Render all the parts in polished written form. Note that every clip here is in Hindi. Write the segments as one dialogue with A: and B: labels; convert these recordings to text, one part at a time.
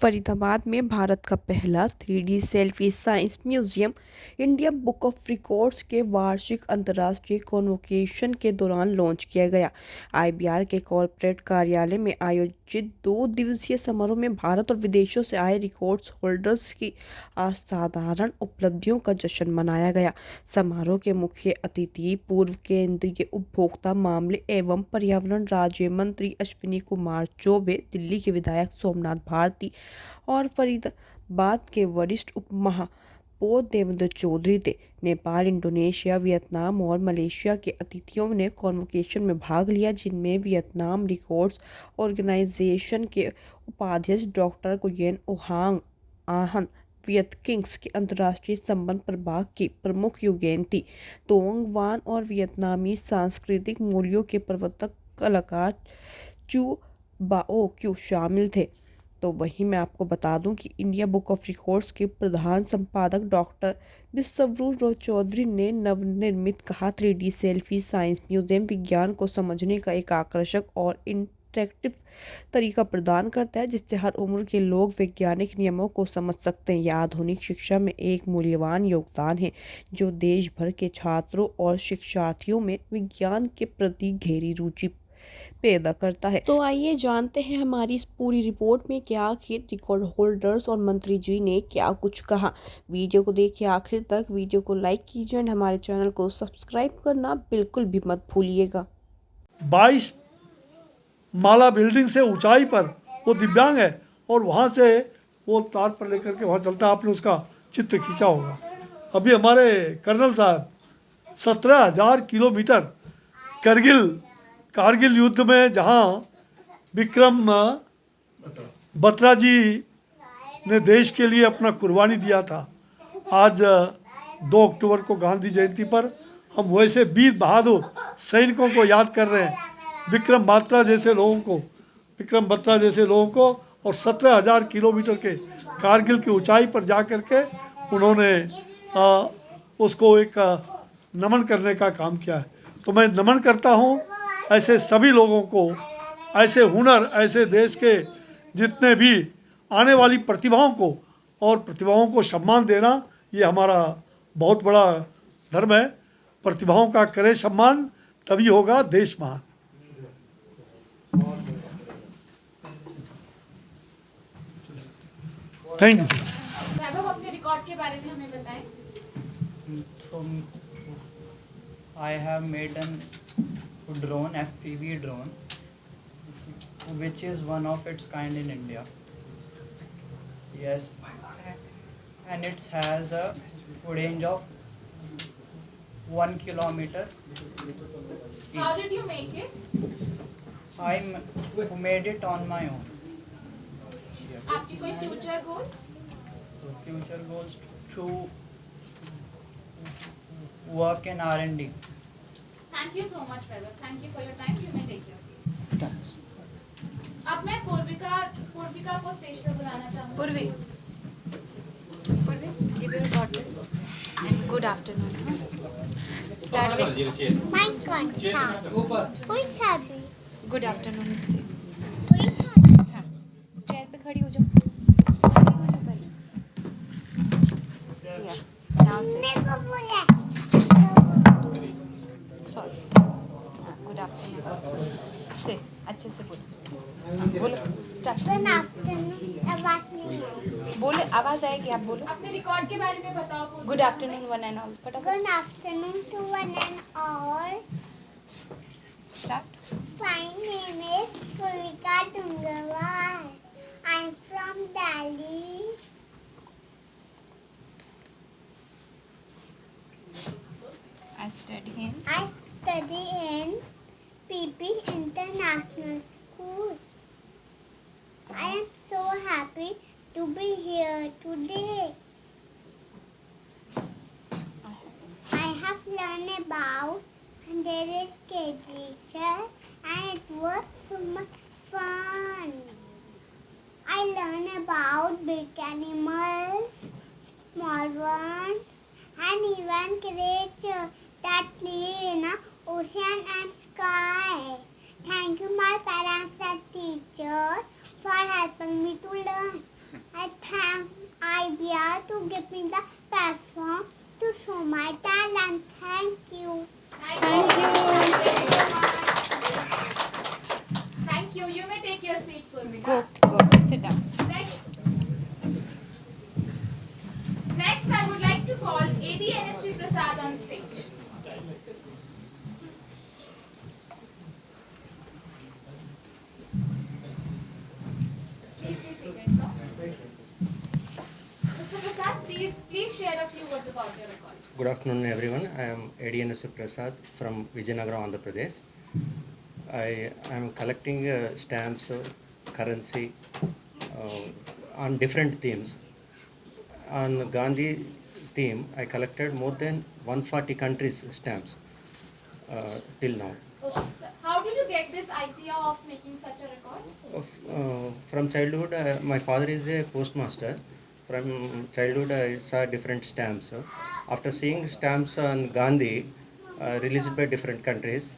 A: फरीदाबाद में भारत का पहला 3D selfie science museum India book of records के वार्षिक अंतर्राष्ट्रीय कॉन्वोकेशन के दौरान लॉन्च किया गया। आईबीआर के कॉर्पोरेट कार्यालय में आयोजित 2 दिवसीय समारोह में भारत और विदेशों से आए रिकॉर्ड्स होल्डर्स की असाधारण उपलब्धियों का जश्न मनाया गया। समारोह के मुख्य अतिथि पूर्व केंद्रीय उपभोक्ता मामले एवं पर्यावरण राज्य मंत्री अश्विनी कुमार चौबे, दिल्ली के विधायक सोमनाथ भारती और फरीदाबाद के वरिष्ठ उप महापौर देवेंद्र चौधरी थे। नेपाल, इंडोनेशिया, वियतनाम और मलेशिया के अतिथियों ने कॉन्वोकेशन में भाग लिया, जिनमें वियतनाम रिकॉर्ड्स ऑर्गेनाइजेशन के उपाध्यक्ष डॉक्टर गुयेन ओहांग आहन, वियत किंग्स के अंतर्राष्ट्रीय संबंध प्रभाग की प्रमुख युगेन थी तोंग वान और वियतनामी सांस्कृतिक मूल्यों के प्रवर्तक कलाकार चू बाओ क्यू शामिल थे। तो वहीं मैं आपको बता दूं कि इंडिया बुक ऑफ रिकॉर्ड्स के प्रधान संपादक डॉक्टर विश्वरूप चौधरी ने नवनिर्मित कहा, 3D सेल्फी साइंस म्यूजियम विज्ञान को समझने का एक आकर्षक और इंटरेक्टिव तरीका प्रदान करता है, जिससे हर उम्र के लोग वैज्ञानिक नियमों को समझ सकते हैं। यह आधुनिक शिक्षा में एक मूल्यवान योगदान है, जो देश भर के छात्रों और शिक्षार्थियों में विज्ञान के प्रति गहरी रुचि पैदा करता है। तो आइए जानते हैं हमारी इस पूरी रिपोर्ट में क्या आखिर रिकॉर्ड होल्डर्स और मंत्री जी ने क्या कुछ कहा। वीडियो को देखिए आखिर तक, वीडियो को लाइक कीजिए और हमारे चैनल को सब्सक्राइब करना बिल्कुल भी मत भूलिएगा।
B: 22 माला बिल्डिंग से ऊंचाई पर वो दिव्यांग है और वहाँ से वो तार पर लेकर के वहाँ चलता है। आपने उसका चित्र खींचा होगा। अभी हमारे कर्नल साहब 17,000 किलोमीटर कारगिल युद्ध में जहाँ विक्रम बत्रा जी ने देश के लिए अपना कुर्बानी दिया था, आज 2 अक्टूबर को गांधी जयंती पर हम वैसे वीर बहादुर सैनिकों को याद कर रहे हैं। विक्रम बत्रा जैसे लोगों को और 17,000 किलोमीटर के कारगिल की ऊंचाई पर जा कर के उन्होंने उसको एक नमन करने का काम किया है। तो मैं नमन करता हूँ ऐसे सभी लोगों को, ऐसे हुनर, ऐसे देश के जितने भी आने वाली प्रतिभाओं को सम्मान देना, ये हमारा बहुत बड़ा धर्म है। प्रतिभाओं का करें सम्मान, तभी होगा देश महान। Thank you.
C: वैभव, अपने रिकॉर्ड के बारे में हमें बताएं।
D: I have made a drone, FPV drone, which is one of its kind in India. Yes, and it has a range of 1 kilometer.
C: How did you make it?
D: I made it on my own.
C: आपकी कोई future goals?
D: Future goals to work in R&D.
C: Thank you so much, Vaivav. Thank you for your time. You may take your seat.
D: Thanks.
C: अब मैं पूर्विका को स्टेज पर बुलाना चाहूँगी।
E: Purvi, give your record. And good afternoon. Start with
F: My contact. Who is happy?
E: good afternoon. से
F: Who is happy?
E: चेयर पे खड़ी हो जाओ। खड़ी हो जाओ पहले। Yeah. Now say
F: मेरे को बोला।
E: sorry. Good afternoon. Say अच्छे से बोलो। बोलो start.
F: Good afternoon. आवाज नहीं आई।
E: बोले आवाज आएगी, आप बोलो।
C: अपने रिकॉर्ड के बारे में बताओ Poorvika.
E: Good afternoon one and all. फटाफट
F: Good afternoon to one and all.
E: start.
F: My name is Purvika Dungawal. I'm from Delhi.
E: I study in
F: I study in PP International School. I am so happy to be here today. I have learned about there is teacher and it was so much fun. I learned about big animals, small ones, and even creatures that live in the ocean and sky. Thank you, my parents and teachers, for helping me to learn. I thank IBR to give me the platform to show my talent. Thank you.
C: Thank you. Thank you. You may take your seat, Purvika.
E: Go. Sit down.
C: Next, I would like to call AD NSV Prasad on stage. Please be seated, sir. Mr. Prasad, please share a few words about your record.
G: Good afternoon, everyone. I am ADNS Prasad from Vijayanagara, Andhra Pradesh. I am collecting stamps, currency on different themes. On Gandhi theme, I collected more than 140 countries' stamps till now.
C: Okay, sir. How did you get this idea of making such a record?
G: From childhood, my father is a postmaster. From childhood, I saw different stamps. After seeing stamps on Gandhi released by different countries,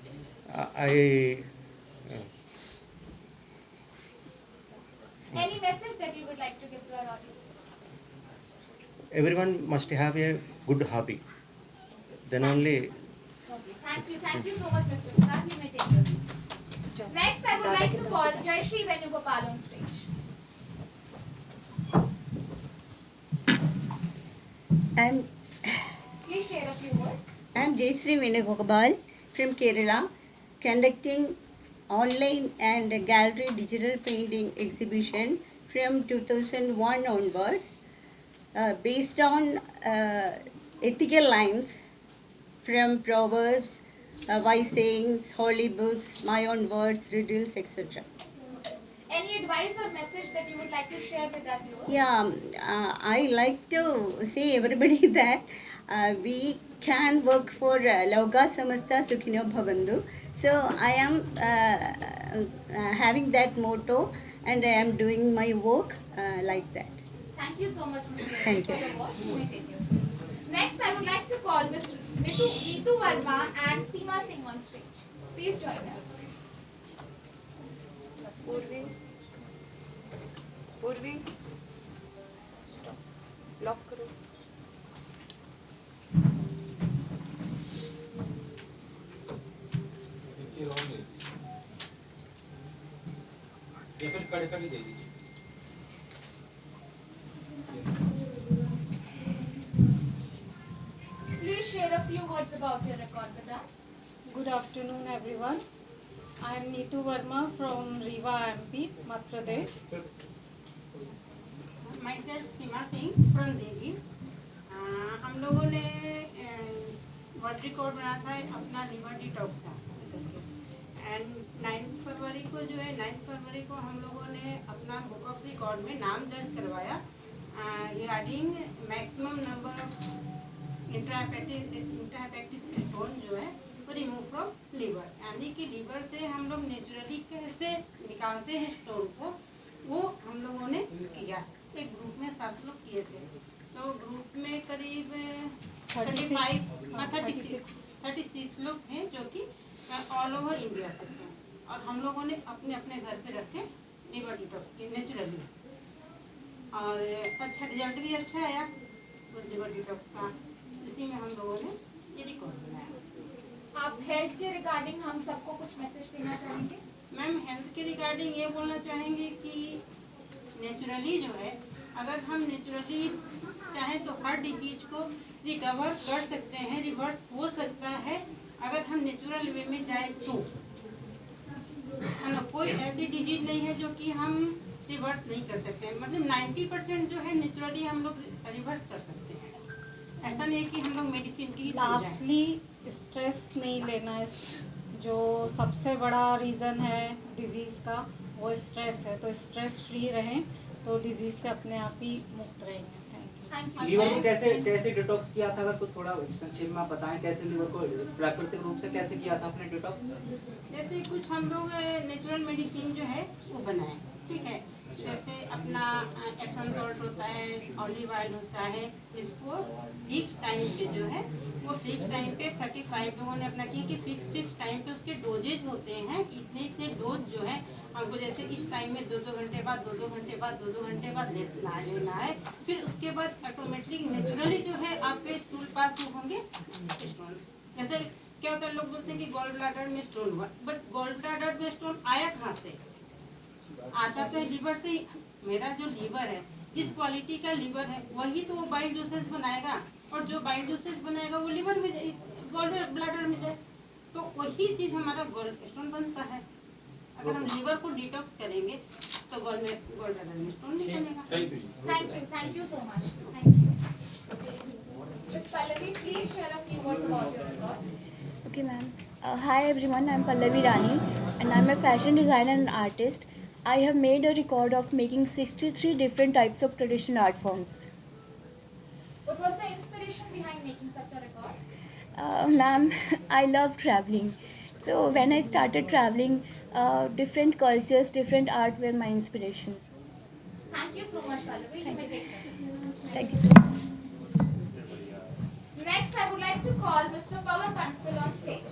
G: I
C: Any message that you would like to give to our audience?
G: everyone must have a good hobby. Then only
C: Thank you so much, Mr. Prasad. You may take your seat. Next, I would like to call Jayashree Venugopal on stage.
H: I'm
C: Please share a few words.
H: Jayashree Venugopal from Kerala, conducting online and gallery digital painting exhibition from 2001 onwards, based on ethical lines from proverbs, wise sayings, holy books, my own words, riddles, etc.
C: Any advice or message that you would like to share with our viewers?
H: Yeah, I like to say everybody that we can work for Lauka Samasta Sukhino Bhavantu. So I am having that motto and I am doing my work like that.
C: Thank you so much, Mr.
H: Thank
C: for
H: you.
C: the words. You may take your seat. Next, I would like to call Ms. Neetu Verma and Seema Singh on stage. Please join us.
E: Purvi. Stop. Lock करो.
I: या फिर कड़े कड़ी दे दीजिए.
C: Please share a few words about your record with us.
J: Good afternoon, everyone. I am Neetu Verma from Rewa, MP, Madhya Pradesh.
K: Myself Seema Singh from Delhi. हम लोगों ने वर्ल्ड रिकॉर्ड बनाया था अपना लिवर डिटॉक्स का. एंड 9 फरवरी को जो है 9 फरवरी को हम लोगों ने अपना बुक ऑफ रिकॉर्ड में नाम दर्ज करवाया regarding maximum number of intrahepatic stone जो है वो रिमूव फ्रॉम लीवर. यानी कि लीवर से हम लोग नेचुरली कैसे निकालते हैं स्टोन को, वो हम लोगों ने किया. एक ग्रुप में 7 लोग किए थे. तो ग्रुप में करीब 36 लोग थे जो कि ऑल ओवर इंडिया से थे. और हम लोगों ने अपने अपने घर पे रखे लीवर डिटॉक्स की नेचुरली. और अच्छा रिजल्ट भी अच्छा आया लीवर डिटॉक्स का. इसी में हम लोगों ने ये रिकॉर्ड बनाया.
C: आप हेल्थ के रिगार्डिंग हम सबको कुछ मैसेज देना चाहेंगे?
K: मैम हेल्थ के रिगार्डिंग ये बोलना चाहेंगे कि नेचुरली जो है अगर हम नेचुरली चाहें तो हर डिजीज को रिकवर कर सकते हैं, रिवर्स हो सकता है अगर हम नेचुरल वे में जाए तो. है ना, कोई ऐसी डिजीज नहीं है जो कि हम रिवर्स नहीं कर सकते हैं. मतलब 90% जो है नेचुरली हम लोग रिवर्स कर सकते हैं. ऐसा नहीं है कि हम लोग मेडिसिन की ही तरफ जाएं.
J: लास्टली स्ट्रेस नहीं लेना है. जो सबसे बड़ा रीज़न है डिजीज़ का वो स्ट्रेस है. तो स्ट्रेस फ्री रहें तो डिजीज़ से अपने आप ही मुक्त रहेंगे.
C: Thank you.
I: लीवर को कैसे डिटॉक्स किया था, अगर कुछ थोड़ा संक्षेप में आप बताएं कैसे लीवर को प्राकृतिक रूप से कैसे किया था आपने डिटॉक्स?
K: जैसे कुछ हम लोग नेचुरल मेडिसिन जो है वो बनाए. ठीक है, अच्छे से अपना एप्सम सॉल्ट होता है, ऑलिव ऑयल होता है, इसको फिक्स टाइम पे जो है वो फिक्स टाइम पे 35 लोगों ने अपना किया कि फिक्स टाइम पे उसके डोजेज होते हैं कि इतने डोज जो है हमको जैसे इस टाइम में 2-2 घंटे बाद 2-2 घंटे बाद 2-2 घंटे बाद लेना है। फिर उसके बाद ऑटोमेटिक नेचुरली जो है आपके स्टूल पास वो होंगे स्टोन। जैसे क्या होता है, लोग बोलते हैं कि गॉल ब्लैडर में स्टोन हुआ, बट गॉल ब्लैडर में स्टोन आया कहाँ से? आता तो है लीवर से ही। मेरा जो लीवर है, जिस क्वालिटी का लीवर है वही तो वो बाइल जूसेस बनाएगा, और जो बाइल जूसेस बनाएगा वो लीवर में गॉल ब्लैडर में जाए, तो वही चीज़ हमारा गॉल स्टोन बनता है। अगर हम लीवर को डिटॉक्स करेंगे तो गॉल ब्लैडर में स्टोन नहीं बनेगा।
C: Thank you so much. Thank you. Ms. Pallavi, please share a few words about your record.
L: Okay, ma'am. Hi everyone, I'm Pallavi Rani and I'm a fashion designer and artist. I have made a record of making 63 different types of traditional art forms.
C: What was the inspiration behind making such a record?
L: Ma'am, I love traveling. So when I started traveling, different cultures, different art were my inspiration.
C: Thank you so much, Pallavi. You may take this.
L: Thank you so much.
C: Next, I would like to call Mr. Pawan Bansal on stage.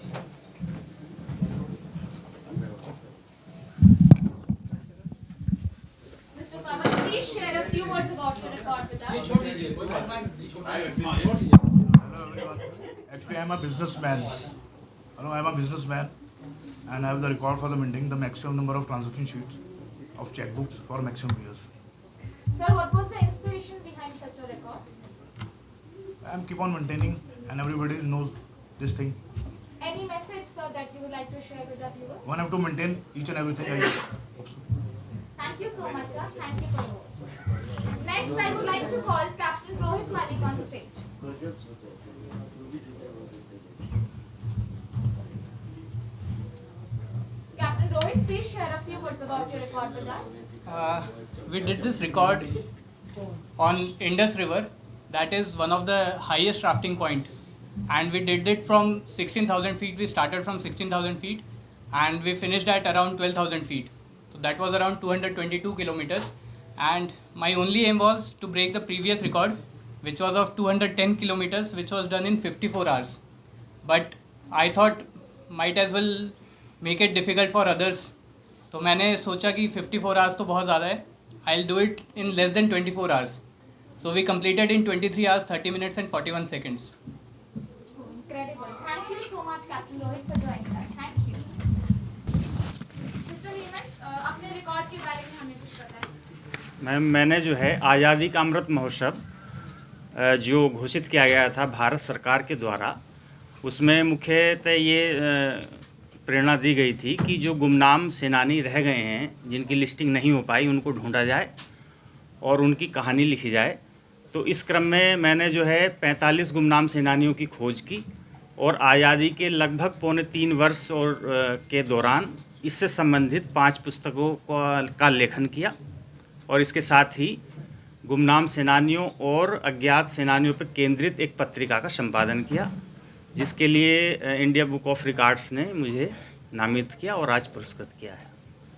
C: Mr. Pawan, please share a few words about your record with us.
M: Actually, I'm a businessman. I'm a businessman and I have the record for the maintaining the maximum number of transaction sheets of checkbooks for maximum years.
C: Sir, what was the inspiration behind such a record?
M: I'm keep on maintaining and everybody knows this thing.
C: Any message, sir, that you would like to share with the viewers?
M: One have to maintain each and everything I hope so.
C: Thank you so much, sir. Thank you for your words. Next, I would like to call Captain Rohit Malik on stage. Captain Rohit, please share a few words about your record with us.
N: We did this record on Indus River. That is one of the highest rafting point. And we did it from 16,000 feet. We started from 16,000 feet and we finished at around 12,000 feet. So that was around 222 kilometers. And my only aim was to break the previous record, which was of 210 kilometers, which was done in 54 hours. But I thought might as well make it difficult for others. तो मैंने सोचा कि 54 hours तो बहुत ज़्यादा है. I'll do it in less than 24 hours. So we completed in 23 hours, 30 minutes and 41 seconds.
C: Incredible. Thank you so much, Captain Rohit, for joining us. Thank you. Mr. Hemant, अपने रिकॉर्ड के बारे में हमें कुछ बताएं.
O: मैम, मैंने जो है आज़ादी का अमृत महोत्सव जो घोषित किया गया था भारत सरकार के द्वारा, उसमें मुख्यतः ये प्रेरणा दी गई थी कि जो गुमनाम सेनानी रह गए हैं, जिनकी लिस्टिंग नहीं हो पाई, उनको ढूंढा जाए और उनकी कहानी लिखी जाए. तो इस क्रम में मैंने जो है 45 गुमनाम सेनानियों की खोज की और आज़ादी के लगभग 3.25 वर्ष और के दौरान इससे संबंधित 5 पुस्तकों का लेखन किया और इसके साथ ही गुमनाम सेनानियों और अज्ञात सेनानियों पर केंद्रित एक पत्रिका का संपादन किया, जिसके लिए इंडिया बुक ऑफ रिकॉर्ड्स ने मुझे नामित किया और आज पुरस्कृत किया है.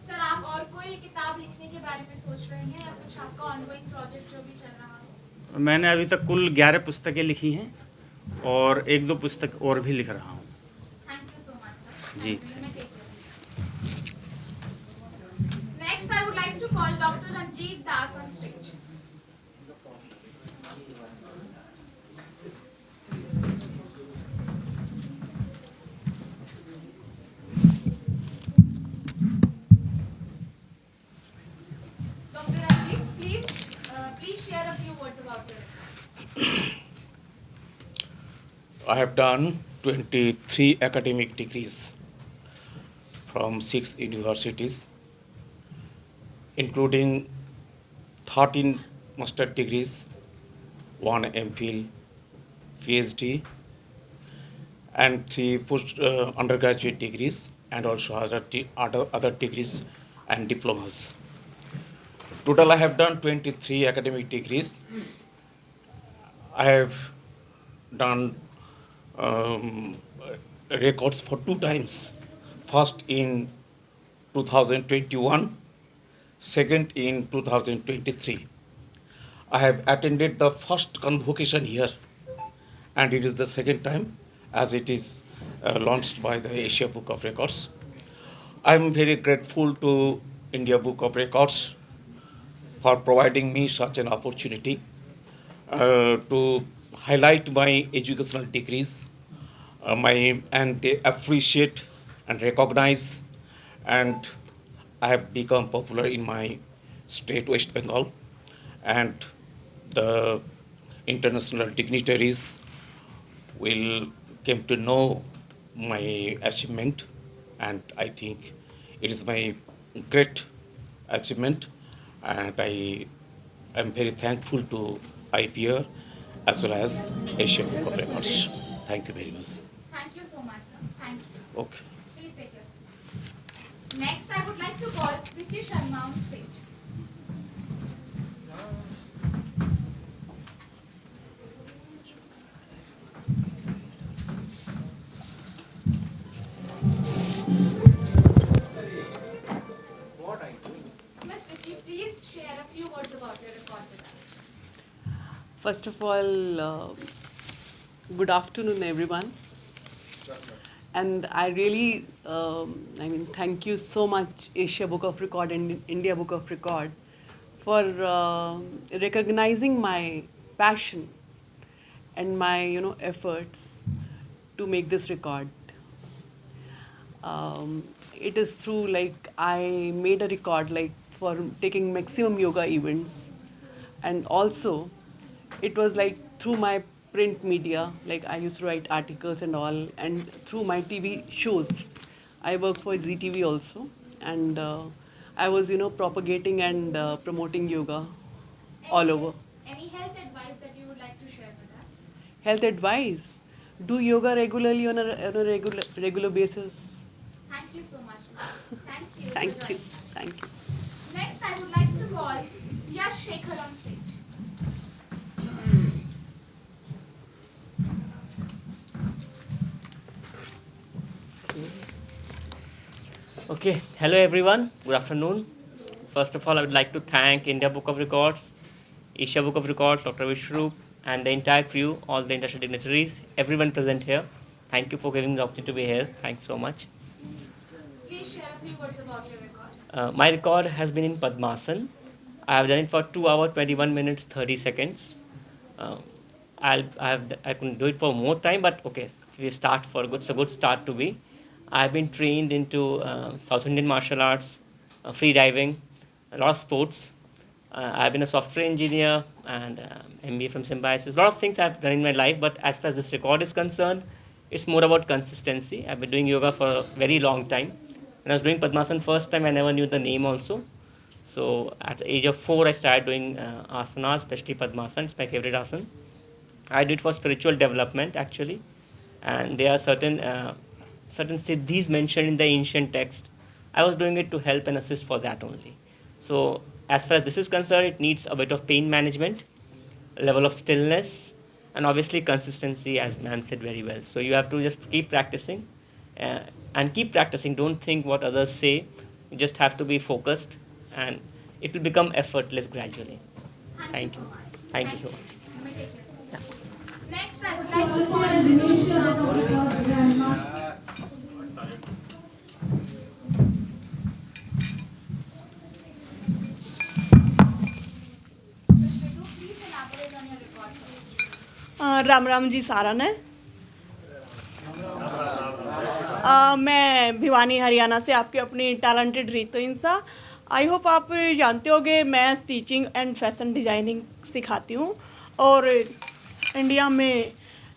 C: सर, आप और कोई किताब लिखने के बारे में सोच रहे हैं या कुछ आपका ऑनगोइंग प्रोजेक्ट जो भी चल रहा हो?
O: मैंने अभी तक कुल 11 पुस्तकें लिखी हैं और 1-2 पुस्तक और भी लिख रहा हूँ.
C: Thank you so much, sir.
O: जी.
C: Next, I would like to call doctor Ranjit Das on stage.
P: I have done 23 academic degrees from 6 universities, including 13 master degrees, 1 MPhil, PhD, and 3 undergraduate degrees, and also other degrees and diplomas. Total, I have done 23 academic degrees. I have done records for 2 times. First in 2021, second in 2023. I have attended the first convocation here, and it is the second time as it is launched by the Asia Book of Records. I am very grateful to India Book of Records for providing me such an opportunity to highlight my educational degrees, and they appreciate and recognize, and I have become popular in my state, West Bengal, and the international dignitaries will come to know my achievement, and I think it is my great achievement, and I am very thankful to IPR as well as Asian Book of Records. Thank you very much.
C: Thank you so much, sir. Thank you.
P: Okay.
C: Please take your seat. Next, I would like to call Priti Sharma on stage. Ms. Priti, please share a few words about your record with us.
Q: First of all, good afternoon, everyone. And I really, thank you so much, Asia Book of Record and India Book of Record, for recognizing my passion and my, efforts to make this record. It is through, I made a record, for taking maximum yoga events, and also it was through my print media, I used to write articles and all, and through my TV shows. I work for ZTV also, and I was, propagating and promoting yoga all over.
C: Any health advice that you would like to share with us?
Q: Health advice: do yoga regularly on a regular basis.
C: Thank you so much. Thank you.
Q: Thank you. Thank you.
C: Next, I would like to call Yash Shekhar on stage.
R: Okay, hello everyone, good afternoon. First of all, I would like to thank India Book of Records, Asia Book of Records, Dr. Vishrup, and the entire crew, all the international dignitaries, everyone present here. Thank you for giving me the opportunity to be here. Thanks so much.
C: Please share a few words about your record.
R: My record has been in Padmasan. I have done it for 2 hours, 21 minutes, 30 seconds. I couldn't do it for more time, but okay, if we start for good, it's a good start to be. I've been trained into South Indian martial arts, free diving, a lot of sports. I've been a software engineer and MBA from Symbiosis. A lot of things I've done in my life, but as far as this record is concerned, it's more about consistency. I've been doing yoga for a very long time. When I was doing Padmasan first time, I never knew the name also. So at the age of 4, I started doing asanas, especially Padmasan. It's my favorite asana. I did for spiritual development actually, and there are certain siddhis mentioned in the ancient text. I was doing it to help and assist for that only. So as far as this is concerned, it needs a bit of pain management, a level of stillness, and obviously consistency, as ma'am said very well. So you have to just keep practicing and keep practicing. Don't think what others say. You just have to be focused, and it will become effortless gradually. Thank you. Thank you so much.
C: Yeah. Next, I would like to call
S: Ram Ram ji सारा ने मैं भिवानी हरियाणा से आपकी अपनी टैलेंटेड रीतो इंसा। आई होप आप जानते होंगे मैं स्टिचिंग एंड फैशन डिज़ाइनिंग सिखाती हूँ और इंडिया में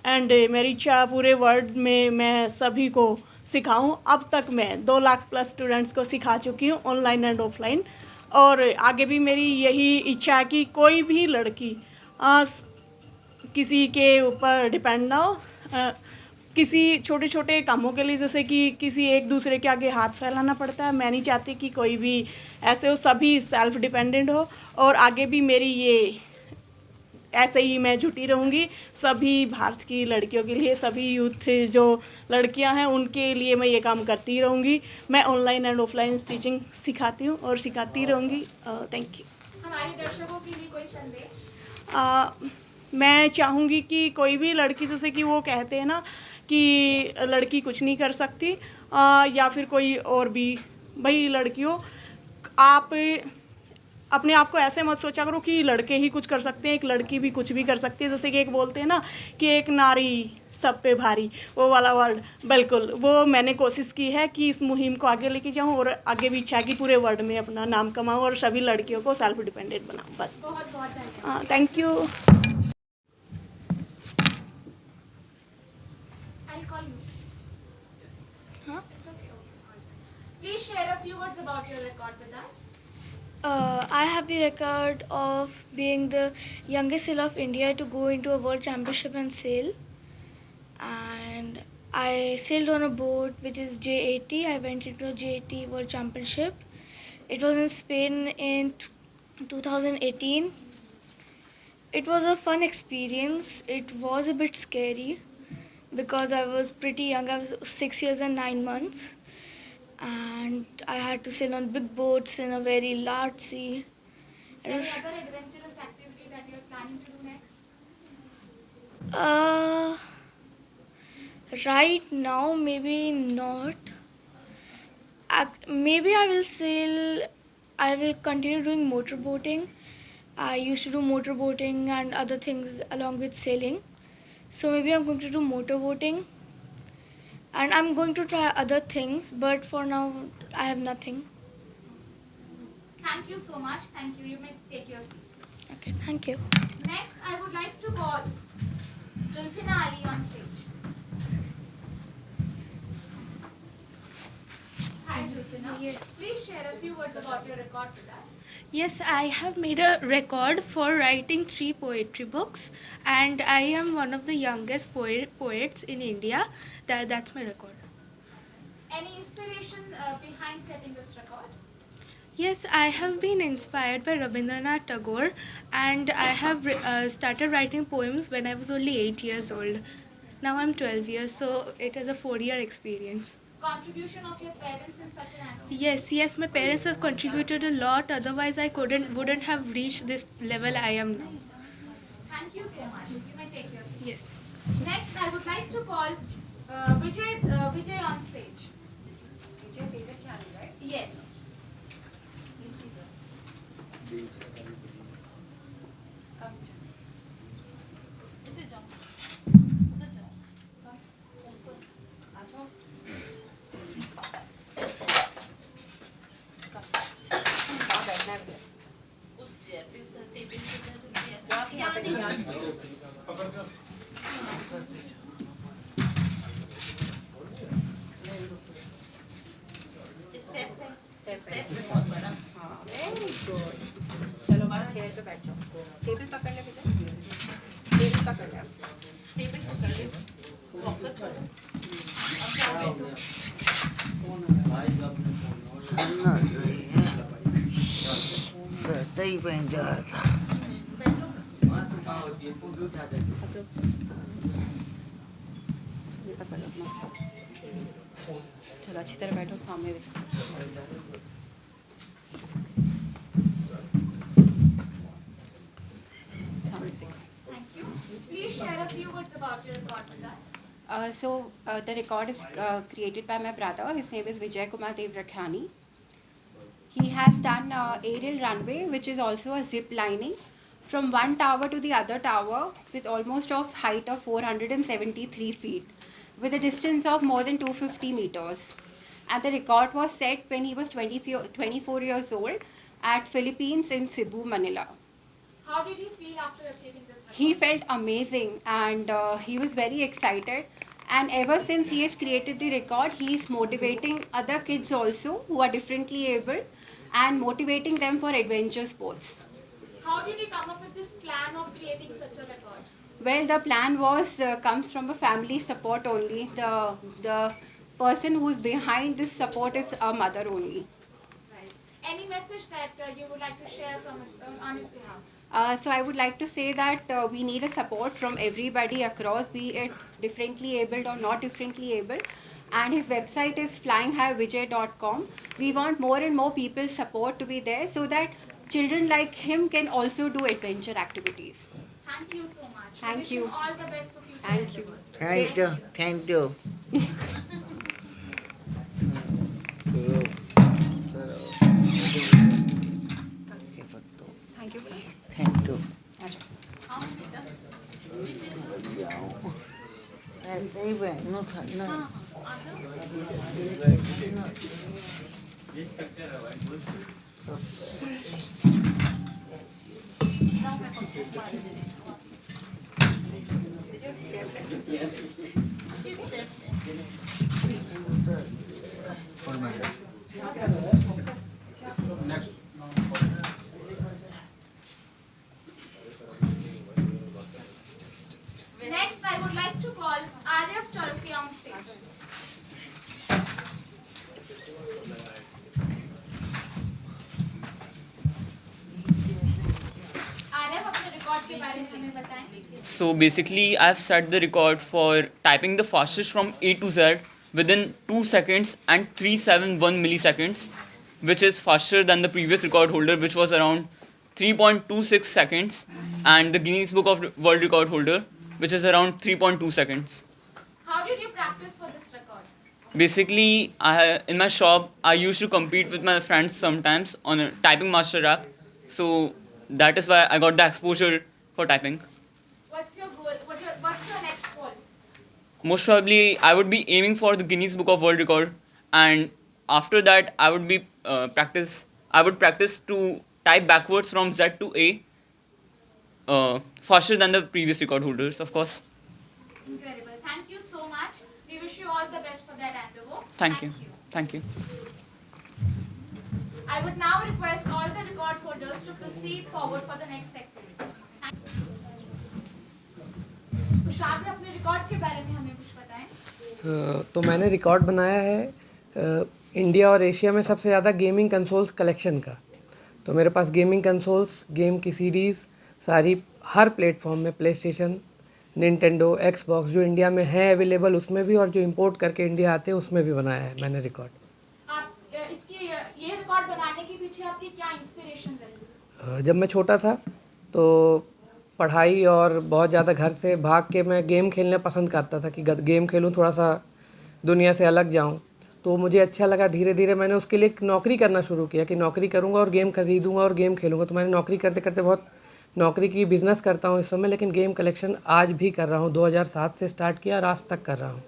S: एंड मेरी इच्छा पूरे वर्ल्ड में मैं सभी को सिखाऊं। अब तक मैं 2 लाख प्लस स्टूडेंट्स को सिखा चुकी हूँ ऑनलाइन एंड ऑफलाइन, और आगे भी मेरी यही इच्छा है कि कोई भी लड़की किसी के ऊपर डिपेंड ना हो, किसी छोटे छोटे कामों के लिए, जैसे कि किसी एक दूसरे के आगे हाथ फैलाना पड़ता है। मैं नहीं चाहती कि कोई भी ऐसे हो, सभी सेल्फ डिपेंडेंट हो। और आगे भी मेरी ये ऐसे ही मैं जुटी रहूँगी सभी भारत की लड़कियों के लिए, सभी यूथ जो लड़कियां हैं उनके लिए मैं ये काम करती रहूँगी। मैं ऑनलाइन एंड ऑफलाइन स्टिचिंग सिखाती हूँ और सिखाती रहूँगी। Thank you.
C: हमारे दर्शकों के लिए कोई संदेश?
S: मैं चाहूँगी कि कोई भी लड़की, जैसे कि वो कहते हैं ना कि लड़की कुछ नहीं कर सकती, या फिर कोई और भी, भाई लड़कियों आप अपने आप को ऐसे मत सोचा करो कि लड़के ही कुछ कर सकते हैं, एक लड़की भी कुछ भी कर सकती है। जैसे कि एक बोलते हैं ना कि एक नारी सब पे भारी, वो वाला वर्ड, बिल्कुल वो मैंने कोशिश की है कि इस मुहिम को आगे लेके जाऊं और आगे भी इच्छा है कि पूरे वर्ल्ड में अपना नाम कमाऊं और सभी लड़कियों को सेल्फ डिपेंडेंट बनाऊं। बस
C: बहुत बहुत धन्यवाद।
S: Thank you.
C: I'll call you. Huh? It's okay. Please share a few words about your record with us.
L: I have the record of being the youngest sailor of India to go into a world championship and sail. And I sailed on a boat which is J80. I went into a J80 World Championship. It was in Spain in 2018. It was a fun experience. It was a bit scary because I was pretty young. I was 6 years and 9 months. And I had to sail on big boats in a very large sea. It
C: Any
L: was,
C: other adventurous activity that you're planning to do next?
L: right now, maybe not. Maybe I will sail. I will continue doing motorboating. I used to do motorboating and other things along with sailing. So maybe I'm going to do motorboating. And I'm going to try other things, but for now, I have nothing.
C: Thank you so much. Thank you. You may take your seat.
L: Okay, thank you.
C: Next, I would like to call Julfina Ali on stage. Hi, Julfina.
L: Yes.
C: Please share a few words about your record with us.
T: Yes, I have made a record for writing 3 poetry books, and I am one of the youngest poets in India. That's my record.
C: Any inspiration behind setting this record?
T: Yes, I have been inspired by Rabindranath Tagore, and I have started writing poems when I was only 8 years old. Now I'm 12 years, so it is a 4-year experience.
C: Contribution of your parents in such an activity?
T: Yes, my parents have contributed a lot. Otherwise, I wouldn't have reached this level I am now.
C: Thank you so much. You may take your seat.
T: Yes.
C: Next, I would like to call Vijay on stage. Vijay Devakyani, right? Yes.
D: चलो चेयर पे बैठ जाओ। टेबल पकड़ ले बेटा, टेबल पकड़ ले, टेबल पकड़ ले, फोकस करो। अब क्या बैठो?
U: सही बन जाता।
D: चलो अच्छी तरह बैठो, सामने देखो।
C: Thank you. Please share a few words about your record with us.
E: The record is created by my brother. His name is Vijay Kumar Devrakhani. He has done aerial runway, which is also a zip lining from one tower to the other tower with almost of height of 473 feet with a distance of more than 250 meters. And the record was set when he was 24 years old at Philippines in Cebu, Manila.
C: How did he feel after achieving this record?
E: He felt amazing and he was very excited. And ever since he has created the record, he is motivating other kids also who are differently able and motivating them for adventure sports.
C: How did you come up with this plan of creating such a record?
E: Well, the plan was comes from a family support only. The person who is behind this support is a mother only.
C: Right. Any message that you would like to share from on his behalf?
E: So I would like to say that we need a support from everybody across, be it differently abled or not differently abled. And his website is flyinghighvijay.com. We want more and more people's support to be there so that children like him can also do adventure activities.
C: Thank you so much.
E: Thank
C: Wish you
E: you.
C: all the best for future
E: Thank you.
C: endeavors.
U: Thank you. Thank you.
E: Thank you.
U: Thank you. Đây về nó thật nữa.
C: Next. Next, I would like to call Aryav Chaurasia on stage. Aryav अपने रिकॉर्ड के बारे में हमें बताएं.
V: So basically, I've set the record for typing the fastest from A to Z within 2 seconds and 371 milliseconds, which is faster than the previous record holder, which was around 3.26 seconds, and the Guinness Book of World Record holder, which is around 3.2 seconds.
C: How did you practice for this record?
V: Basically, in my shop, I used to compete with my friends sometimes on a typing master app, so that is why I got the exposure for typing.
C: What's your goal? What's your next goal?
V: Most probably, I would be aiming for the Guinness Book of World Record, and after that, I would be practice to type backwards from Z to A, faster than the previous record holders, of course.
C: Incredible. Thank you so much. We wish you all the best for that endeavor.
V: Thank you. Thank you.
C: I would now request all the record holders to proceed forward for the next activity. Tushar ने अपने रिकॉर्ड के बारे में हमें कुछ बताएं.
W: तो मैंने रिकॉर्ड बनाया है इंडिया और एशिया में सबसे ज़्यादा गेमिंग कंसोल्स कलेक्शन का. तो मेरे पास गेमिंग कंसोल्स, गेम की सीडीज़ सारी हर प्लेटफॉर्म में, प्ले स्टेशन, निंटेंडो, एक्सबॉक्स जो इंडिया में है अवेलेबल उसमें भी, और जो इंपोर्ट करके इंडिया आते हैं उसमें भी बनाया है मैंने रिकॉर्ड.
C: आप ये रिकॉर्ड बनाने के पीछे आपकी क्या इंस्पिरेशन रही?
W: जब मैं छोटा था तो पढ़ाई और बहुत ज़्यादा घर से भाग के मैं गेम खेलना पसंद करता था कि गेम खेलूं, थोड़ा सा दुनिया से अलग जाऊं. तो मुझे अच्छा लगा. धीरे धीरे मैंने उसके लिए एक नौकरी करना शुरू किया कि नौकरी करूंगा और गेम खरीदूंगा और गेम खेलूंगा. तो मैंने नौकरी करते करते बहुत नौकरी की, बिज़नेस करता हूं इस समय, लेकिन गेम कलेक्शन आज भी कर रहा हूं. 2007 से स्टार्ट किया और आज तक कर रहा हूं.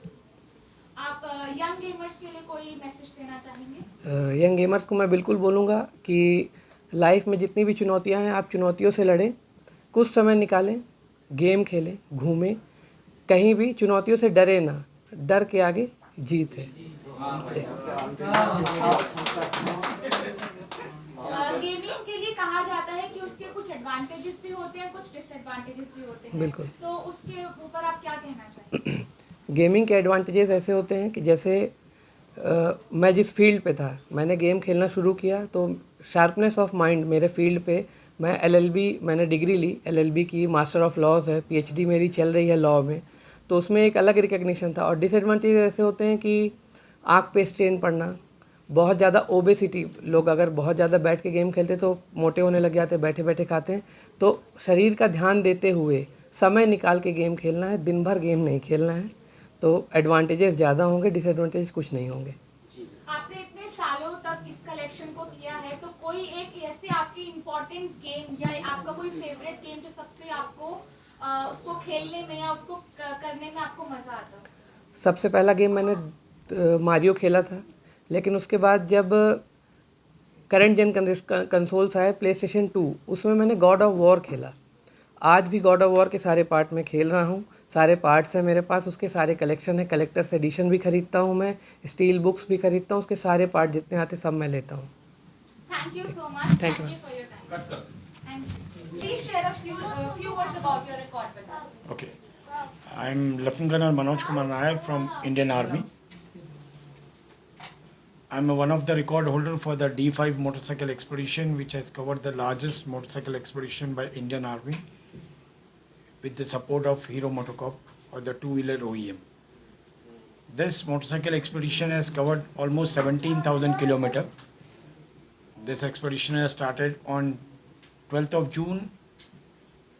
C: आप यंग गेमर्स के लिए कोई मैसेज देना चाहेंगे?
W: यंग गेमर्स को मैं बिल्कुल बोलूँगा कि लाइफ में जितनी भी चुनौतियाँ हैं, आप चुनौतियों से लड़ें, कुछ समय निकालें, गेम खेलें, घूमें, कहीं भी चुनौतियों से डरे ना. डर के आगे जीत है.
C: गेमिंग के लिए कहा जाता है कि उसके कुछ एडवांटेजेस भी होते हैं, कुछ डिसएडवांटेजेस भी होते हैं.
W: बिल्कुल.
C: तो उसके ऊपर आप क्या कहना चाहेंगे?
W: गेमिंग के एडवांटेजेस ऐसे होते हैं कि जैसे मैं जिस फील्ड पे था, मैंने गेम खेलना शुरू किया तो शार्पनेस ऑफ माइंड मेरे फील्ड पे, मैं LLB मैंने डिग्री ली, LLB की, मास्टर ऑफ लॉज है, PhD मेरी चल रही है लॉ में. तो उसमें एक अलग रिकग्निशन था. और डिसएडवांटेज ऐसे होते हैं कि आँख पे स्ट्रेन पड़ना, बहुत ज़्यादा ओबेसिटी, लोग अगर बहुत ज़्यादा बैठ के गेम खेलते तो मोटे होने लग जाते, बैठे बैठे खाते हैं. तो शरीर का ध्यान देते हुए समय निकाल के गेम खेलना है, दिन भर गेम नहीं खेलना है. तो एडवांटेजेस ज़्यादा होंगे, डिसएडवांटेज कुछ नहीं होंगे.
C: आपने इतने सालों तक इस कलेक्शन को किया है, तो कोई एक ऐसे आपकी इम्पोर्टेंट गेम या आपका कोई फेवरेट गेम जो सबसे आपको उसको खेलने में या उसको करने में आपको मज़ा आता?
W: सबसे पहला गेम मैंने मारियो खेला था, लेकिन उसके बाद जब करंट जेन कंसोल्स आए, PlayStation 2, उसमें मैंने गॉड ऑफ वॉर खेला. आज भी गॉड ऑफ वॉर के सारे पार्ट में खेल रहा हूँ. सारे पार्ट्स हैं मेरे पास, उसके सारे कलेक्शन है. कलेक्टर्स एडिशन भी खरीदता हूँ मैं, स्टील बुक्स भी खरीदता हूँ, उसके सारे पार्ट जितने आते सब मैं लेता हूँ.
C: Thank you so much.
W: Thank you.
C: For your time. And please share a few words about your record with us.
X: Okay. I'm Lieutenant Colonel Manoj Kumar Nair from Indian Army.
A: I'm one of the record holder for the D5 motorcycle expedition, which has covered the largest motorcycle expedition by Indian Army with the support of Hero MotoCorp or the two-wheeler OEM. This motorcycle expedition has covered almost 17,000 kilometers. This expedition has started on 12th of June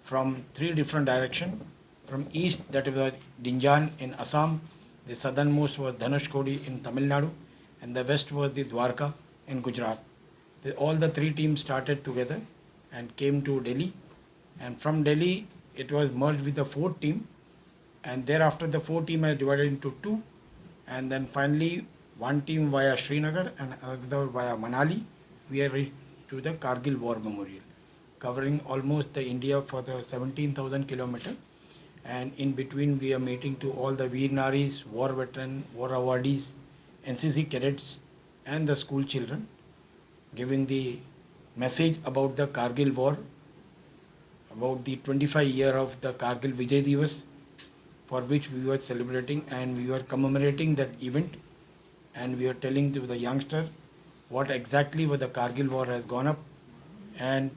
A: from 3 different directions. From east, that was Dinjan in Assam, the southernmost was Dhanushkodi in Tamil Nadu, and the west was the Dwarka in Gujarat. All the 3 teams started together and came to Delhi, and from Delhi it was merged with the 4th team, and thereafter the 4th team has divided into 2, and then finally one team via Srinagar and another via Manali. We have reached to the Kargil War Memorial, covering almost the India for the 17,000 kilometers. And in between we are meeting to all the Veer Naris, war veteran, war awardees, NCC cadets and the school children, giving the message about the Kargil war, about the 25 year of the Kargil Vijay Divas, for which we were celebrating and we were commemorating that event, and we are telling to the youngster what exactly the Kargil war has gone up, and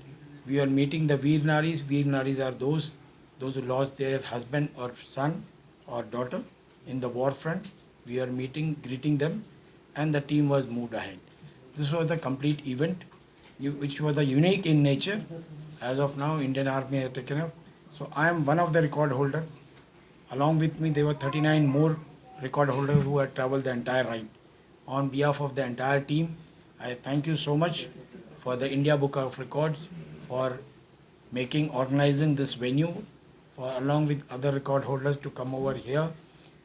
A: we are meeting the Veer Naris. Veer Naris are those who lost their husband or son or daughter in the war front. We are meeting, greeting them, and the team was moved ahead. This was the complete event, which was unique in nature. As of now, Indian Army has taken up. So I am one of the record holders. Along with me, there were 39 more record holders who had traveled the entire ride. On behalf of the entire team, I thank you so much for the India Book of Records for organizing this venue, along with other record holders to come over here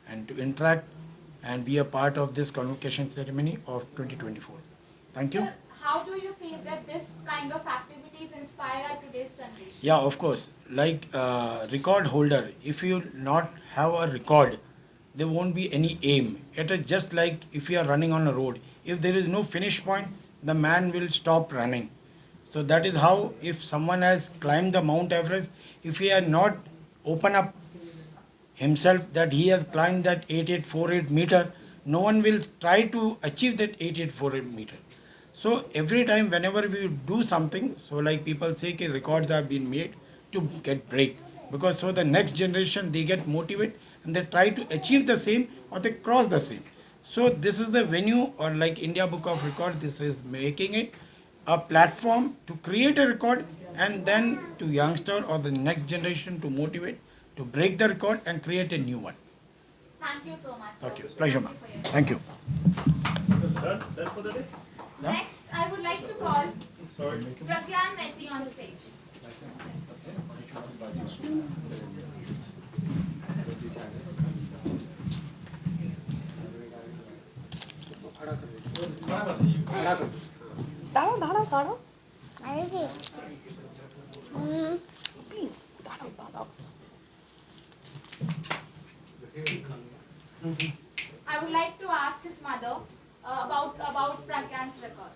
A: and to interact and be a part of this convocation ceremony of 2024. Thank you.
C: How do you feel that this kind of activities inspire our today's generation?
A: Yeah, of course. Like record holder, if you not have a record, there won't be any aim. It is just like if you are running on a road. If there is no finish point, the man will stop running. So that is how, if someone has climbed the Mount Everest, if he had not opened up himself that he has climbed that 8848 meter, no one will try to achieve that 8848 meter. So every time whenever we do something, so like people say that records have been made to get break, because so the next generation they get motivated and they try to achieve the same or they cross the same. So this is the venue, or like India Book of Records, this is making it a platform to create a record and then to youngster or the next generation to motivate, to break the record and create a new one.
C: Thank you so much.
A: Thank you. Pleasure, ma'am. Thank you.
C: Next, I would like to call Pragyan Mehti on stage.
S: दाঁড়াও
C: I would like to ask his mother about Pragyan's record.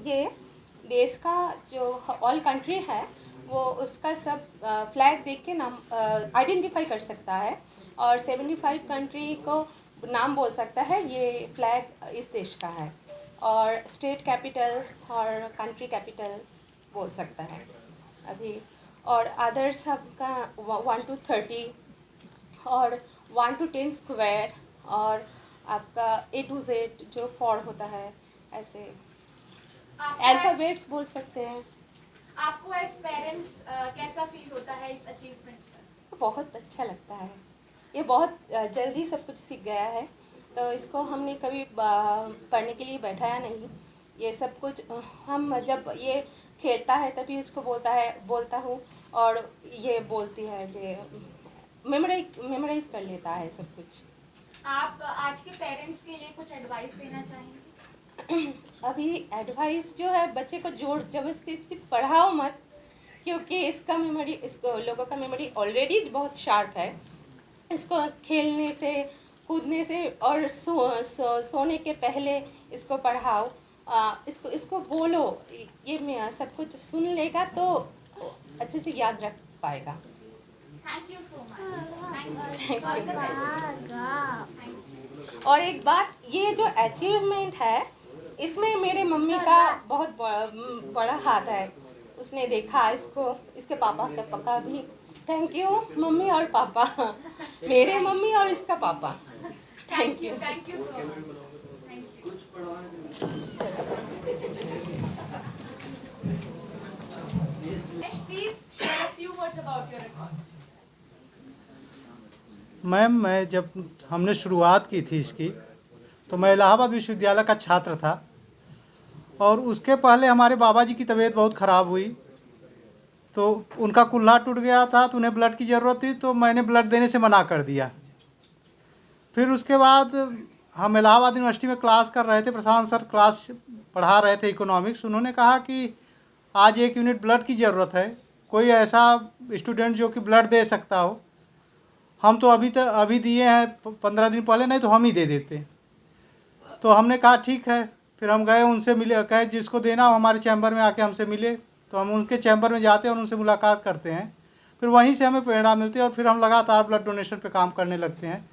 B: ये देश का जो ऑल कंट्री है वो उसका सब फ्लैग देख के नाम आइडेंटिफाई कर सकता है और 75 कंट्री को नाम बोल सकता है ये फ्लैग इस देश का है, और स्टेट कैपिटल और कंट्री कैपिटल बोल सकता है अभी, और अदर्स सबका 1 to 30 और 1 to 10 स्क्वायर और आपका A to Z जो 4 होता है, ऐसे अल्फ़ाबेट्स बोल सकते हैं।
C: आपको एज पेरेंट्स कैसा फील होता है इस अचीवमेंट पर?
B: बहुत अच्छा लगता है, ये बहुत जल्दी सब कुछ सीख गया है, तो इसको हमने कभी पढ़ने के लिए बैठाया नहीं। ये सब कुछ हम जब ये खेलता है तभी उसको बोलता हूँ और ये बोलती है जे मेमोराइज कर लेता है सब कुछ।
C: आप आज के पेरेंट्स के लिए कुछ एडवाइस देना चाहेंगे?
B: अभी एडवाइस जो है, बच्चे को जोर जबरदस्ती से पढ़ाओ मत, क्योंकि इसको लोगों का मेमोरी ऑलरेडी बहुत शार्प है। इसको खेलने से कूदने से और सोने के पहले इसको पढ़ाओ, इसको बोलो, ये सब कुछ सुन लेगा तो अच्छे से याद रख पाएगा।
C: Thank you so much.
B: और एक बात, ये जो अचीवमेंट है इसमें मेरे मम्मी का बहुत बड़ा हाथ है। उसने देखा इसको, इसके पापा का पक्का भी। थैंक यू मम्मी और पापा, मेरे मम्मी और इसका पापा। Thank you.
C: Thank you so much. Please share a few words about your record.
F: Ma'am, मैं जब हमने शुरुआत की थी इसकी तो मैं इलाहाबाद विश्वविद्यालय का छात्र था और उसके पहले हमारे बाबा जी की तबीयत बहुत ख़राब हुई तो उनका कुल्ला टूट गया था तो उन्हें ब्लड की ज़रूरत थी तो मैंने ब्लड देने से मना कर दिया। फिर उसके बाद हम इलाहाबाद यूनिवर्सिटी में क्लास कर रहे थे, प्रशांत सर क्लास पढ़ा रहे थे इकोनॉमिक्स। उन्होंने कहा कि आज 1 यूनिट ब्लड की ज़रूरत है, कोई ऐसा स्टूडेंट जो कि ब्लड दे सकता हो। हम तो अभी दिए हैं 15 दिन पहले, नहीं तो हम ही दे देते। तो हमने कहा ठीक है। फिर हम गए, उनसे मिले, कहे जिसको देना हो हमारे चैम्बर में आके हमसे मिले। तो हम उनके चैम्बर में जाते हैं और उनसे मुलाकात करते हैं। फिर वहीं से हमें प्रेरणा मिलती है और फिर हम लगातार ब्लड डोनेशन पे काम करने लगते हैं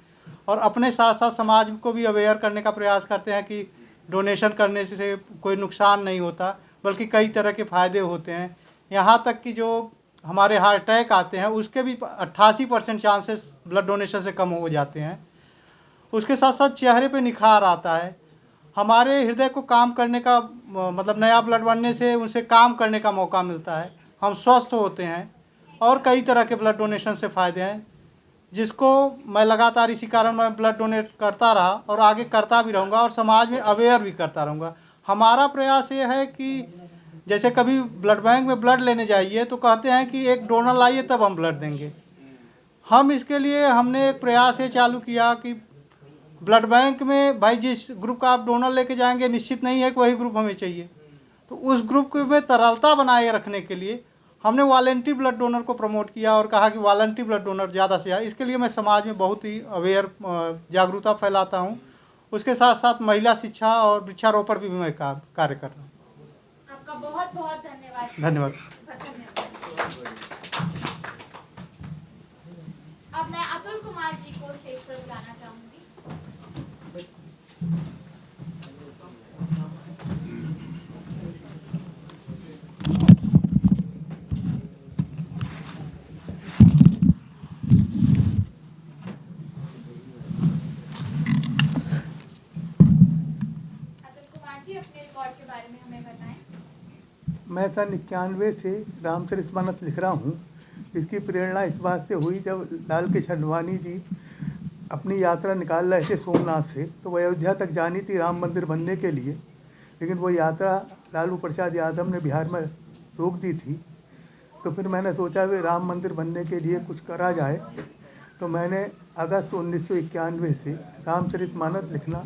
F: और अपने साथ साथ समाज को भी अवेयर करने का प्रयास करते हैं कि डोनेशन करने से कोई नुकसान नहीं होता बल्कि कई तरह के फ़ायदे होते हैं। यहाँ तक कि जो हमारे हार्ट अटैक आते हैं उसके भी 88% चांसेस ब्लड डोनेशन से कम हो जाते हैं। उसके साथ साथ चेहरे पे निखार आता है, हमारे हृदय को काम करने का मतलब नया ब्लड बनने से उनसे काम करने का मौका मिलता है, हम स्वस्थ होते हैं और कई तरह के ब्लड डोनेशन से फ़ायदे हैं जिसको मैं लगातार इसी कारण मैं ब्लड डोनेट करता रहा और आगे करता भी रहूँगा और समाज में अवेयर भी करता रहूँगा। हमारा प्रयास ये है कि जैसे कभी ब्लड बैंक में ब्लड लेने जाइए तो कहते हैं कि एक डोनर लाइए तब हम ब्लड देंगे। हम इसके लिए हमने एक प्रयास ये चालू किया कि ब्लड बैंक में भाई जिस ग्रुप का आप डोनर लेके जाएंगे निश्चित नहीं है कि वही ग्रुप हमें चाहिए। तो उस ग्रुप में तरलता बनाए रखने के लिए हमने वॉलंटरी ब्लड डोनर को प्रमोट किया और कहा कि वॉलंटरी ब्लड डोनर ज़्यादा से ज़्यादा। इसके लिए मैं समाज में बहुत ही अवेयर जागरूकता फैलाता हूँ। उसके साथ साथ महिला शिक्षा और वृक्षारोपण भी मैं कार्य कर रहा हूँ।
C: आपका बहुत बहुत धन्यवाद।
F: धन्यवाद।
C: अब मैं अतुल कुमार जी को स्टेज पर बुलाना चाहूंगी। अतुल कुमार जी, अपने रिकॉर्ड के बारे में हमें बताएं।
G: मैं सन 91 से रामचरितमानस लिख रहा हूँ, जिसकी प्रेरणा इस बात से हुई जब लाल कृष्ण अडवाणी जी अपनी यात्रा निकाल रहे थे सोमनाथ से। तो वो अयोध्या तक जानी थी राम मंदिर बनने के लिए, लेकिन वो यात्रा लालू प्रसाद यादव ने बिहार में रोक दी थी। तो फिर मैंने सोचा वे राम मंदिर बनने के लिए कुछ करा जाए। तो मैंने अगस्त 1991 से रामचरितमानस लिखना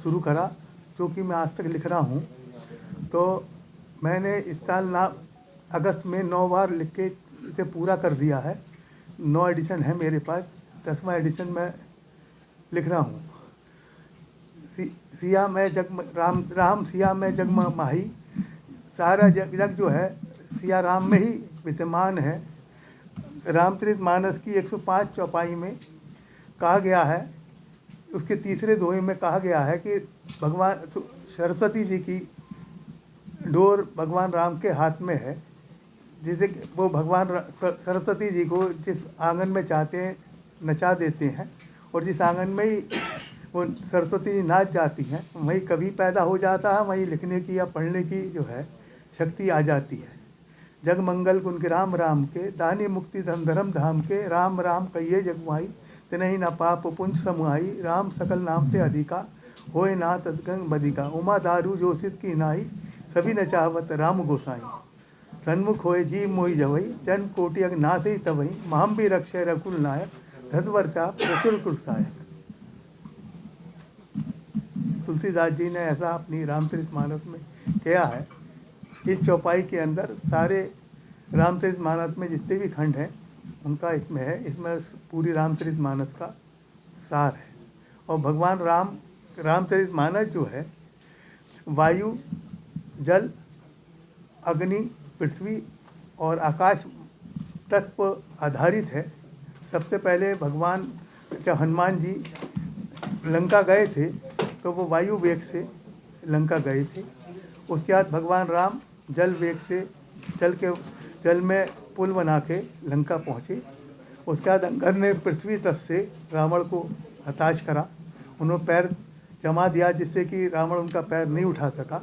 G: शुरू करा, जो कि मैं आज तक लिख रहा हूँ। तो मैंने इस साल अगस्त में 9 बार लिख के इसे पूरा कर दिया है। 9 एडिशन है मेरे पास, 10वां एडिशन मैं लिख रहा हूँ। सिया में जग राम सिया में जगम माही, सारा जग जो है सिया राम में ही विद्यमान है। रामचरितमानस की 105 चौपाई में कहा गया है, उसके तीसरे दोहे में कहा गया है कि भगवान सरस्वती जी की डोर भगवान राम के हाथ में है, जिसे वो भगवान सरस्वती जी को जिस आंगन में चाहते हैं नचा देते हैं और जिस आंगन में ही वो सरस्वती जी नाच जाती हैं वहीं कभी पैदा हो जाता है, वहीं लिखने की या पढ़ने की जो है शक्ति आ जाती है। जग मंगल गुण के राम राम के, दानी मुक्ति धन धर्म धाम के, राम राम कहिए जगमाई, तिनहि न पाप पुंज समुहाई, राम सकल नाम से अधिका, होए ना तदगंग बदिका, उमा दारू जोशित की नाई, सभी न चाहवत राम गोसाई, सन्मुख होए जी मोहि जवई, जन कोटि अग नासई तवई, महम भी रक्षय रघुकुल नायक, धतवर्षा प्रचुर कुलसायक। तुलसीदास जी ने ऐसा अपनी रामचरितमानस में किया है। इस चौपाई के अंदर सारे रामचरितमानस में जितने भी खंड हैं उनका इसमें है। इसमें पूरी रामचरितमानस का सार है। और भगवान रामचरितमानस जो है वायु, जल, अग्नि, पृथ्वी और आकाश तत्व आधारित है। सबसे पहले भगवान जब हनुमान जी लंका गए थे तो वो वायु वेग से लंका गए थे। उसके बाद भगवान राम जल वेग से जल में पुल बना के लंका पहुँचे। उसके बाद अंगद ने पृथ्वी तट से रावण को हताश करा, उन्होंने पैर जमा दिया जिससे कि रावण उनका पैर नहीं उठा सका।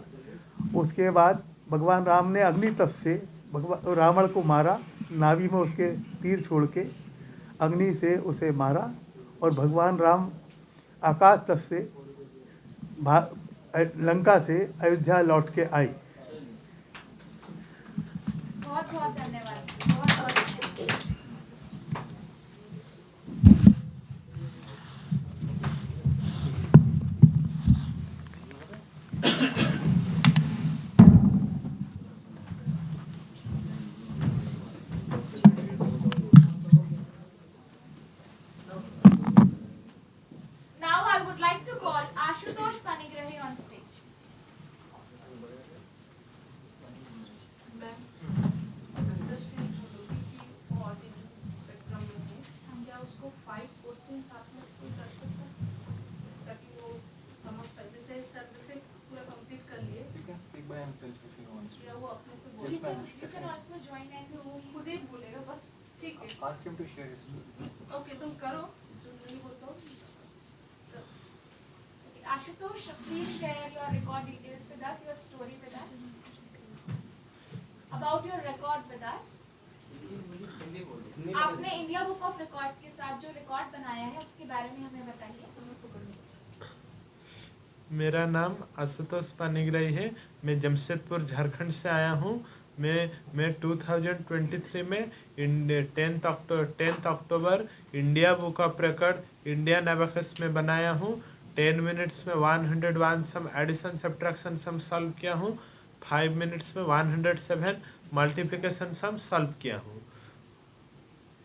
G: उसके बाद भगवान राम ने अग्नि तट से रावण को मारा, नाभि में उसके तीर छोड़ के अग्नि से उसे मारा और भगवान राम आकाश तट से लंका से अयोध्या लौट के आए।
C: बहुत बहुत धन्यवाद। बहुत बहुत धन्यवाद। Now I would like to call Ashutosh Panigrahi on stage.
D: क्या उसको 5 क्वेश्चंस आप में से कर सकते हैं ताकि वो समझ पाए। जैसे सर जैसे पूरा कंप्लीट कर लिए या वो अपने से बोल
C: You can also join and
D: वो खुद ही बोलेगा बस, ठीक है।
H: Ask him to share his story.
D: Okay तुम करो जो नहीं हो तो।
C: Ashutosh, please share your record details with us, your story with us. About your record with us. आपने इंडिया बुक ऑफ रिकॉर्ड्स के साथ जो रिकॉर्ड बनाया है उसके बारे में हमें बताइए।
H: मेरा नाम आशुतोष पानीग्राही है। मैं जमशेदपुर झारखंड से आया हूँ। मैं 2023 में 10 अक्टूबर India book of record Indian abacus में बनाया हूँ। 10 मिनट्स में 101 sum addition subtraction sum solve किया हूँ। 5 मिनट्स में 107 मल्टीप्लिकेशन सम सॉल्व किया हूँ।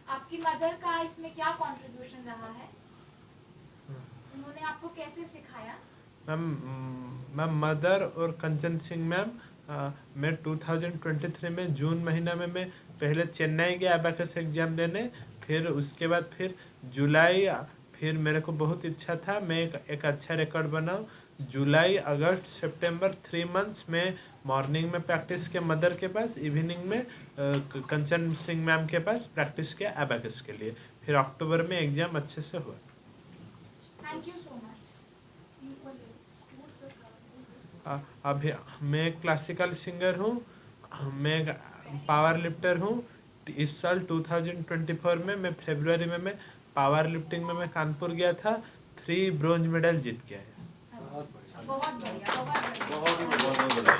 C: आपकी मदर का इसमें क्या कंट्रीब्यूशन रहा है? उन्होंने आपको कैसे सिखाया?
H: मैम मदर और कंचन सिंह मैम, मैं 2023 में जून महीना में मैं पहले चेन्नई गया एबेकस एग्जाम देने, फिर उसके बाद फिर जुलाई, फिर मेरे को बहुत इच्छा था मैं एक अच्छा रिकॉर्ड बनाऊं। जुलाई अगस्त सितंबर 3 मंथ्स में मॉर्निंग में प्रैक्टिस किया मदर के पास, इवनिंग में कंचन सिंह मैम के पास प्रैक्टिस किया एबेकस के लिए। फिर अक्टूबर में एग्जाम अच्छे से हुआ।
C: Thank you so much.
H: अभी मैं क्लासिकल सिंगर हूँ, मैं पावर लिफ्टर हूँ। इस साल 2024 में मैं फरवरी में मैं पावर लिफ्टिंग में मैं कानपुर गया था, 3 ब्रोंज मेडल जीत के आया।
C: बहुत बढ़िया, बहुत बढ़िया।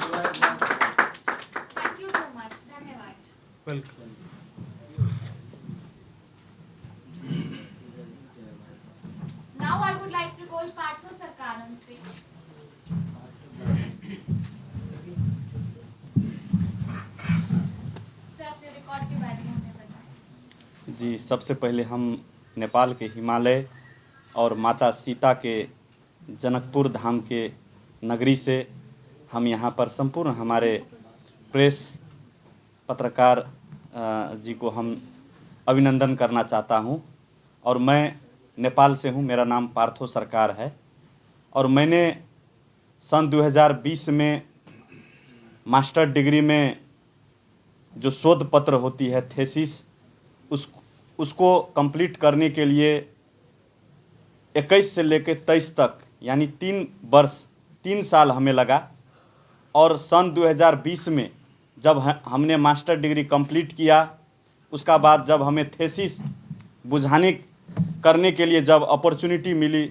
C: थैंक यू सो मच, धन्यवाद।
H: Welcome.
C: Now I would like to call Partho Sarkar on stage. Sir अपने रिकॉर्ड के बारे में हमें बताएं।
O: जी, सबसे पहले हम नेपाल के हिमालय और माता सीता के जनकपुर धाम के नगरी से हम यहाँ पर संपूर्ण हमारे प्रेस पत्रकार जी को हम अभिनंदन करना चाहता हूँ। और मैं नेपाल से हूँ, मेरा नाम पार्थो सरकार है और मैंने सन 2020 में मास्टर डिग्री में जो शोध पत्र होती है थेसिस, उसको कंप्लीट करने के लिए 21 से लेकर 23 तक यानी 3 साल हमें लगा। और सन 2020 में जब हमने मास्टर डिग्री कंप्लीट किया, उसका बाद जब हमें थेसिस बुझाने करने के लिए जब अपॉर्चुनिटी मिली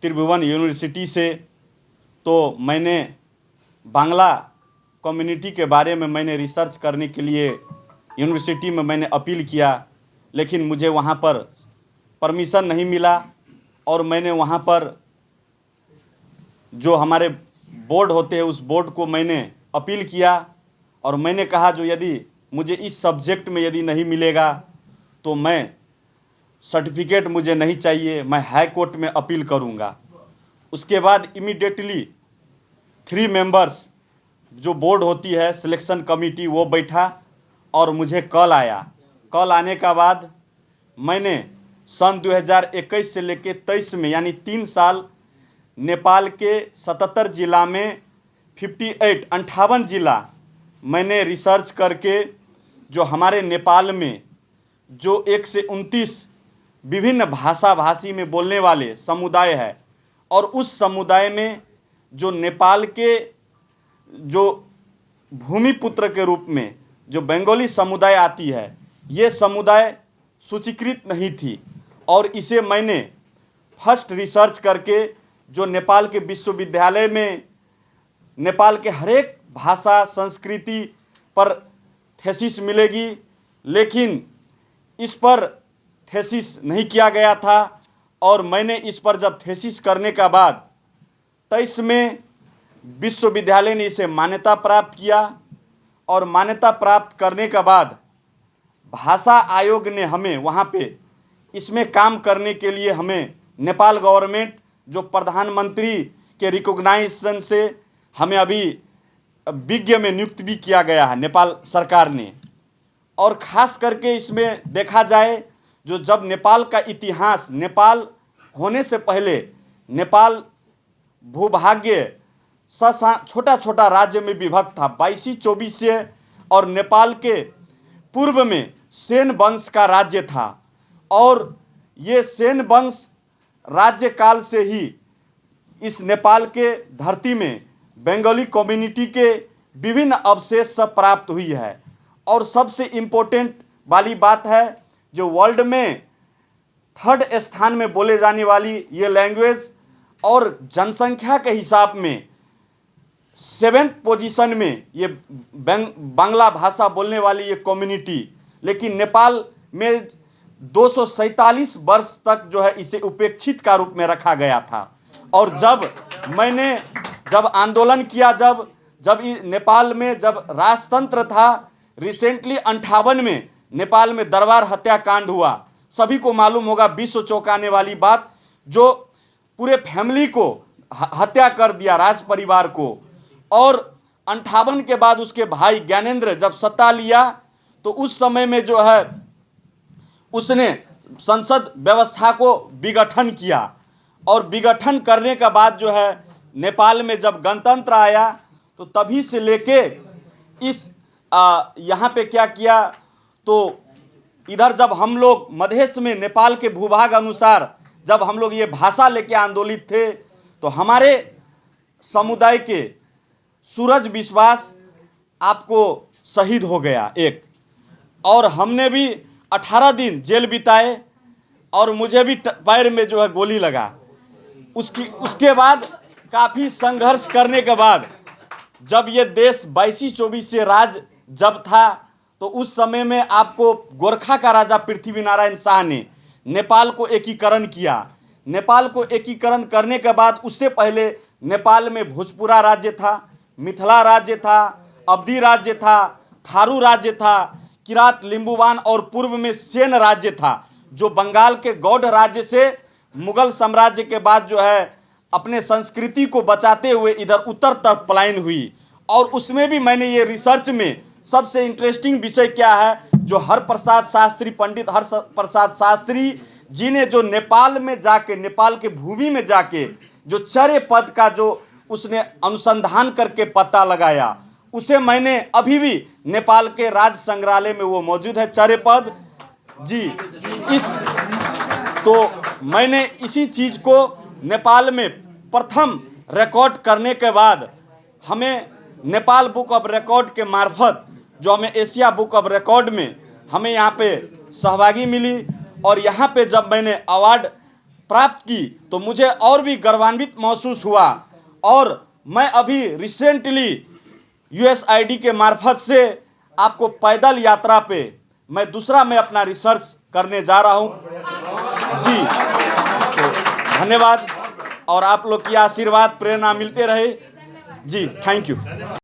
O: त्रिभुवन यूनिवर्सिटी से, तो मैंने बांग्ला कम्युनिटी के बारे में मैंने रिसर्च करने के लिए यूनिवर्सिटी में मैंने अपील किया, लेकिन मुझे वहाँ पर परमिशन नहीं मिला। और मैंने वहाँ पर जो हमारे बोर्ड होते हैं उस बोर्ड को मैंने अपील किया और मैंने कहा जो यदि मुझे इस सब्जेक्ट में यदि नहीं मिलेगा तो मैं सर्टिफिकेट मुझे नहीं चाहिए, मैं हाई कोर्ट में अपील करूँगा। उसके बाद इमीडिएटली 3 मेंबर्स जो बोर्ड होती है सिलेक्शन कमेटी वो बैठा और मुझे कॉल आया।
I: कॉल आने का बाद मैंने सन 2021 से लेकर 23 में यानी 3 साल नेपाल के 77 जिला में 58 जिला मैंने रिसर्च करके जो हमारे नेपाल में जो 1 से 29 विभिन्न भाषा भाषी में बोलने वाले समुदाय है और उस समुदाय में जो नेपाल के जो भूमिपुत्र के रूप में जो बंगाली समुदाय आती है, ये समुदाय सूचीकृत नहीं थी और इसे मैंने फर्स्ट रिसर्च करके जो नेपाल के विश्वविद्यालय में नेपाल के हरेक भाषा संस्कृति पर थेसिस मिलेगी, लेकिन इस पर थेसिस नहीं किया गया था और मैंने इस पर जब थेसिस करने का बाद 23 में विश्वविद्यालय ने इसे मान्यता प्राप्त किया और मान्यता प्राप्त करने के बाद भाषा आयोग ने हमें वहाँ पे इसमें काम करने के लिए हमें नेपाल गवर्नमेंट जो प्रधानमंत्री के रिकॉग्नाइजेशन से हमें अभी विज्ञ में नियुक्त भी किया गया है नेपाल सरकार ने। और ख़ास करके इसमें देखा जाए जो जब नेपाल का इतिहास, नेपाल होने से पहले नेपाल भूभाग्य छोटा छोटा राज्य में विभक्त था 22-24 से, और नेपाल के पूर्व में सेन वंश का राज्य था और ये सेन वंश राज्य काल से ही इस नेपाल के धरती में बंगाली कम्युनिटी के विभिन्न अवशेष सब प्राप्त हुई है। और सबसे इम्पोर्टेंट वाली बात है जो वर्ल्ड में 3rd स्थान में बोले जाने वाली ये लैंग्वेज और जनसंख्या के हिसाब में 7th पोजीशन में ये बांग्ला भाषा बोलने वाली ये कम्युनिटी, लेकिन नेपाल में 247 वर्ष तक जो है इसे उपेक्षित का रूप में रखा गया था। और जब आंदोलन किया, जब नेपाल में जब राजतंत्र था, रिसेंटली 58 में नेपाल में दरबार हत्याकांड हुआ, सभी को मालूम होगा, विश्व चौंकाने वाली बात, जो पूरे फैमिली को हत्या कर दिया, राज परिवार को। और 58 के बाद उसके भाई ज्ञानेंद्र जब सत्ता लिया तो उस समय में जो है उसने संसद व्यवस्था को विघटन किया और विघटन करने के बाद जो है नेपाल में जब गणतंत्र आया तो तभी से लेके इस यहाँ पे क्या किया, तो इधर जब हम लोग मधेश में नेपाल के भूभाग अनुसार जब हम लोग ये भाषा लेके आंदोलित थे तो हमारे समुदाय के सूरज विश्वास आपको शहीद हो गया एक, और हमने भी 18 दिन जेल बिताए और मुझे भी पैर में जो है गोली लगा। उसके बाद काफ़ी संघर्ष करने के बाद जब ये देश 22-24 से राज जब था तो उस समय में आपको गोरखा का राजा पृथ्वीनारायण शाह ने नेपाल को एकीकरण किया। नेपाल को एकीकरण करने के बाद उससे पहले नेपाल में भोजपुरा राज्य था, मिथिला राज्य था, अवधी राज्य था, थारू राज्य था, किरात लिंबुवान और पूर्व में सेन राज्य था, जो बंगाल के गौड़ राज्य से मुगल साम्राज्य के बाद जो है अपने संस्कृति को बचाते हुए इधर उत्तर तरफ पलायन हुई। और उसमें भी मैंने ये रिसर्च में सबसे इंटरेस्टिंग विषय क्या है, जो हरप्रसाद शास्त्री, पंडित हरप्रसाद शास्त्री जी ने जो नेपाल में जाके, नेपाल के भूमि में जाके जो चर्य पद का जो उसने अनुसंधान करके पता लगाया, उसे मैंने अभी भी नेपाल के राज्य संग्रहालय में वो मौजूद है, चर्य पद जी। तो मैंने इसी चीज़ को नेपाल में प्रथम रिकॉर्ड करने के बाद हमें नेपाल बुक ऑफ रिकॉर्ड के मार्फत जो हमें एशिया बुक ऑफ रिकॉर्ड में हमें यहाँ पे सहभागी मिली। और यहाँ पे जब मैंने अवार्ड प्राप्त की तो मुझे और भी गर्वान्वित महसूस हुआ। और मैं अभी रिसेंटली USAID के मार्फत से आपको पैदल यात्रा पे मैं अपना रिसर्च करने जा रहा हूँ जी। तो धन्यवाद और आप लोग की आशीर्वाद प्रेरणा मिलते रहे जी। Thank you.